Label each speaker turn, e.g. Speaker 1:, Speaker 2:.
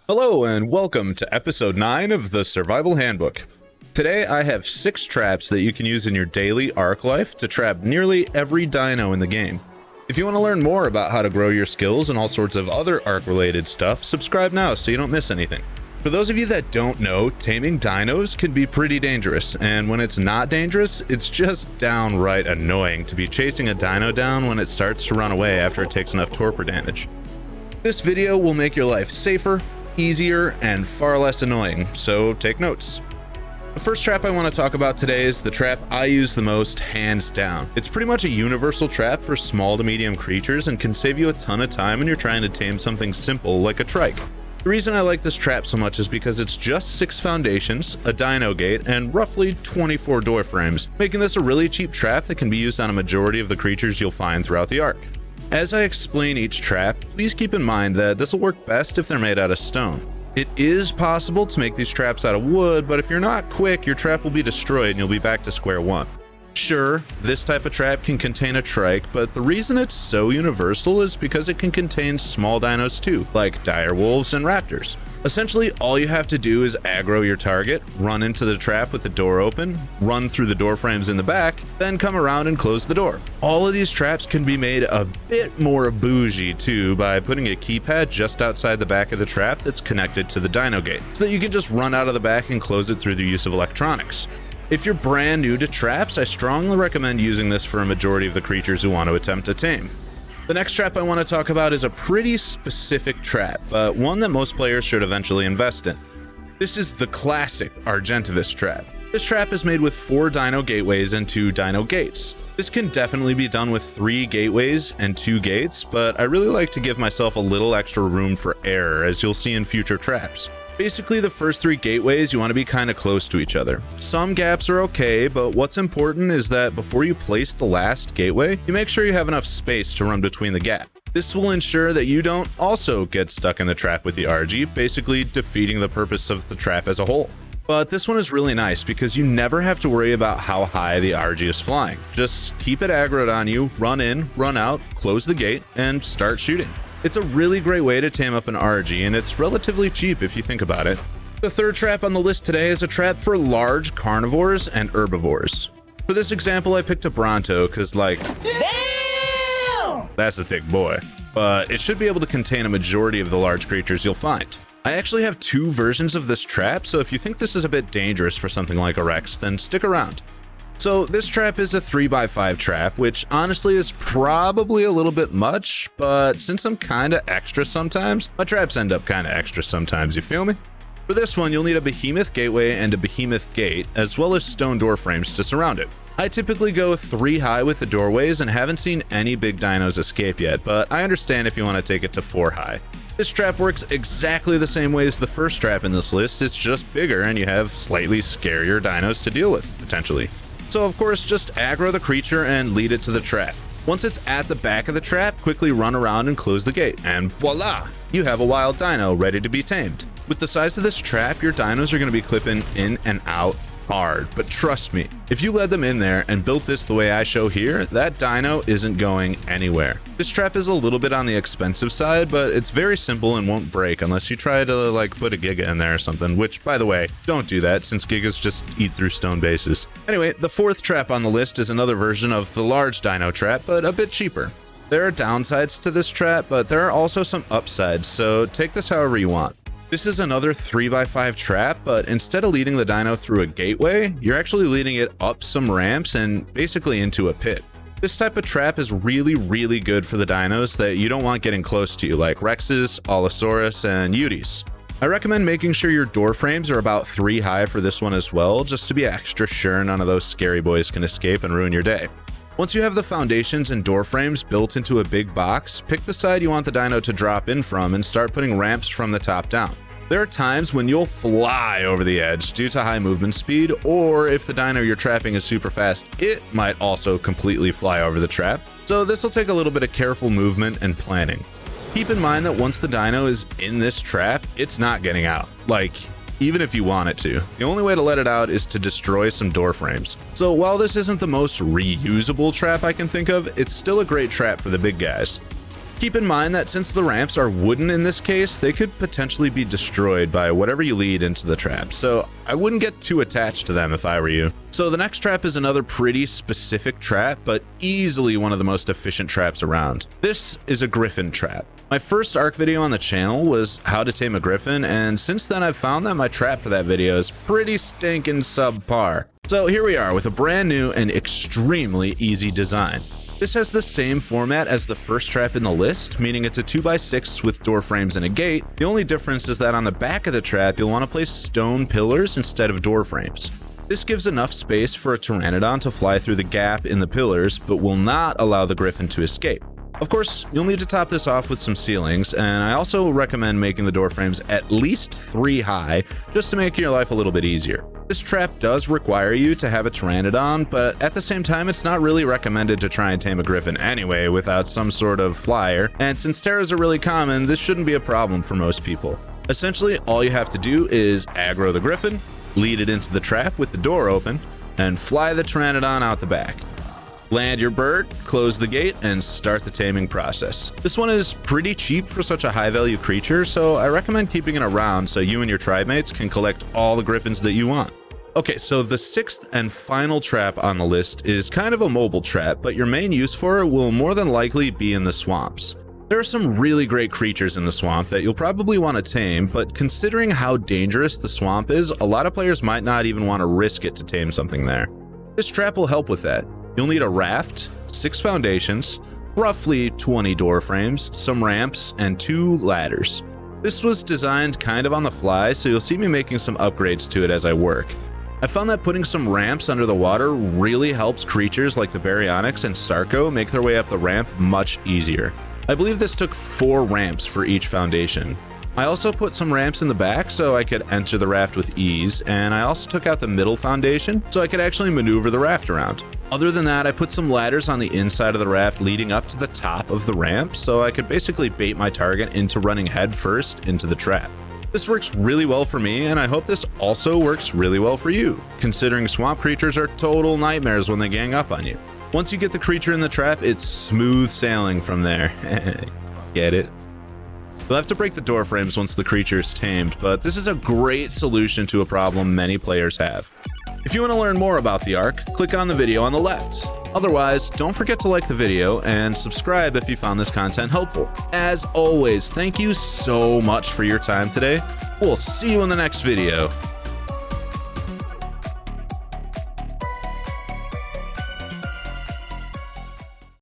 Speaker 1: Hello and welcome to episode 9 of the Survival Handbook. Today I have 6 traps that you can use in your daily Ark life to trap nearly every dino in the game. If you want to learn more about how to grow your skills and all sorts of other Ark related stuff, subscribe now so you don't miss anything. For those of you that don't know, taming dinos can be pretty dangerous, and when it's not dangerous, it's just downright annoying to be chasing a dino down when it starts to run away after it takes enough torpor damage. This video will make your life safer, easier, and far less annoying, so take notes. The first trap I want to talk about today is the trap I use the most, hands down. It's pretty much a universal trap for small to medium creatures and can save you a ton of time when you're trying to tame something simple like a trike. The reason I like this trap so much is because it's just 6 foundations, a dino gate, and roughly 24 door frames, making this a really cheap trap that can be used on a majority of the creatures you'll find throughout the Ark. As I explain each trap, please keep in mind that this will work best if they're made out of stone. It is possible to make these traps out of wood, but if you're not quick, your trap will be destroyed and you'll be back to square one. Sure, this type of trap can contain a trike, but the reason it's so universal is because it can contain small dinos too, like dire wolves and raptors. Essentially, all you have to do is aggro your target, run into the trap with the door open, run through the door frames in the back, then come around and close the door. All of these traps can be made a bit more bougie too by putting a keypad just outside the back of the trap that's connected to the dino gate, so that you can just run out of the back and close it through the use of electronics. If you're brand new to traps, I strongly recommend using this for a majority of the creatures who want to attempt to tame. The next trap I want to talk about is a pretty specific trap, but one that most players should eventually invest in. This is the classic Argentivis trap. This trap is made with 4 dino gateways and 2 dino gates. This can definitely be done with 3 gateways and 2 gates, but I really like to give myself a little extra room for error, as you'll see in future traps. Basically, the first 3 gateways you want to be kind of close to each other. Some gaps are okay, but what's important is that before you place the last gateway, you make sure you have enough space to run between the gap. This will ensure that you don't also get stuck in the trap with the Argy, basically defeating the purpose of the trap as a whole. But this one is really nice because you never have to worry about how high the Argy is flying. Just keep it aggroed on you, run in, run out, close the gate, and start shooting. It's a really great way to tame up an Argy, and it's relatively cheap if you think about it. The third trap on the list today is a trap for large carnivores and herbivores. For this example, I picked a Bronto because, damn! That's a thick boy. But it should be able to contain a majority of the large creatures you'll find. I actually have 2 versions of this trap, so if you think this is a bit dangerous for something like a Rex, then stick around. So this trap is a 3x5 trap, which honestly is probably a little bit much, but since I'm kinda extra sometimes, my traps end up kinda extra sometimes, you feel me? For this one, you'll need a behemoth gateway and a behemoth gate, as well as stone door frames to surround it. I typically go 3 high with the doorways and haven't seen any big dinos escape yet, but I understand if you want to take it to 4 high. This trap works exactly the same way as the first trap in this list, it's just bigger and you have slightly scarier dinos to deal with, potentially. So of course, just aggro the creature and lead it to the trap. Once it's at the back of the trap, quickly run around and close the gate, and voila! You have a wild dino ready to be tamed. With the size of this trap, your dinos are going to be clipping in and out hard, but trust me, if you led them in there and built this the way I show here, that dino isn't going anywhere. This trap is a little bit on the expensive side, but it's very simple and won't break unless you try to put a Giga in there or something, which by the way, don't do that since Gigas just eat through stone bases. Anyway, the 4th trap on the list is another version of the large dino trap, but a bit cheaper. There are downsides to this trap, but there are also some upsides, so take this however you want. This is another 3x5 trap, but instead of leading the dino through a gateway, you're actually leading it up some ramps and basically into a pit. This type of trap is really good for the dinos that you don't want getting close to you, like Rexes, Allosaurus, and Utis. I recommend making sure your door frames are about 3 high for this one as well, just to be extra sure none of those scary boys can escape and ruin your day. Once you have the foundations and door frames built into a big box, pick the side you want the dino to drop in from and start putting ramps from the top down. There are times when you'll fly over the edge due to high movement speed, or if the dino you're trapping is super fast, it might also completely fly over the trap. So this will take a little bit of careful movement and planning. Keep in mind that once the dino is in this trap, it's not getting out. Even if you want it to. The only way to let it out is to destroy some door frames. So while this isn't the most reusable trap I can think of, it's still a great trap for the big guys. Keep in mind that since the ramps are wooden in this case, they could potentially be destroyed by whatever you lead into the trap, so I wouldn't get too attached to them if I were you. So the next trap is another pretty specific trap, but easily one of the most efficient traps around. This is a Griffin Trap. My first ARK video on the channel was how to tame a griffin, and since then I've found that my trap for that video is pretty stinking subpar. So here we are with a brand new and extremely easy design. This has the same format as the first trap in the list, meaning it's a 2x6 with door frames and a gate. The only difference is that on the back of the trap, you'll want to place stone pillars instead of door frames. This gives enough space for a pteranodon to fly through the gap in the pillars, but will not allow the griffin to escape. Of course, you'll need to top this off with some ceilings, and I also recommend making the door frames at least 3 high, just to make your life a little bit easier. This trap does require you to have a pteranodon, but at the same time, it's not really recommended to try and tame a griffin anyway without some sort of flyer, and since terrors are really common, this shouldn't be a problem for most people. Essentially, all you have to do is aggro the griffin, lead it into the trap with the door open, and fly the pteranodon out the back. Land your bird, close the gate, and start the taming process. This one is pretty cheap for such a high value creature, so I recommend keeping it around so you and your tribe mates can collect all the griffins that you want. Okay, so the 6th and final trap on the list is kind of a mobile trap, but your main use for it will more than likely be in the swamps. There are some really great creatures in the swamp that you'll probably want to tame, but considering how dangerous the swamp is, a lot of players might not even want to risk it to tame something there. This trap will help with that. You'll need a raft, 6 foundations, roughly 20 door frames, some ramps, and 2 ladders. This was designed kind of on the fly, so you'll see me making some upgrades to it as I work. I found that putting some ramps under the water really helps creatures like the baryonyx and sarco make their way up the ramp much easier. I believe this took 4 ramps for each foundation. I also put some ramps in the back so I could enter the raft with ease, and I also took out the middle foundation so I could actually maneuver the raft around. Other than that, I put some ladders on the inside of the raft leading up to the top of the ramp so I could basically bait my target into running headfirst into the trap. This works really well for me, and I hope this also works really well for you, considering swamp creatures are total nightmares when they gang up on you. Once you get the creature in the trap, it's smooth sailing from there. Get it? You'll have to break the door frames once the creature is tamed, but this is a great solution to a problem many players have. If you want to learn more about the ARK, click on the video on the left. Otherwise, don't forget to like the video and subscribe if you found this content helpful. As always, thank you so much for your time today. We'll see you in the next video.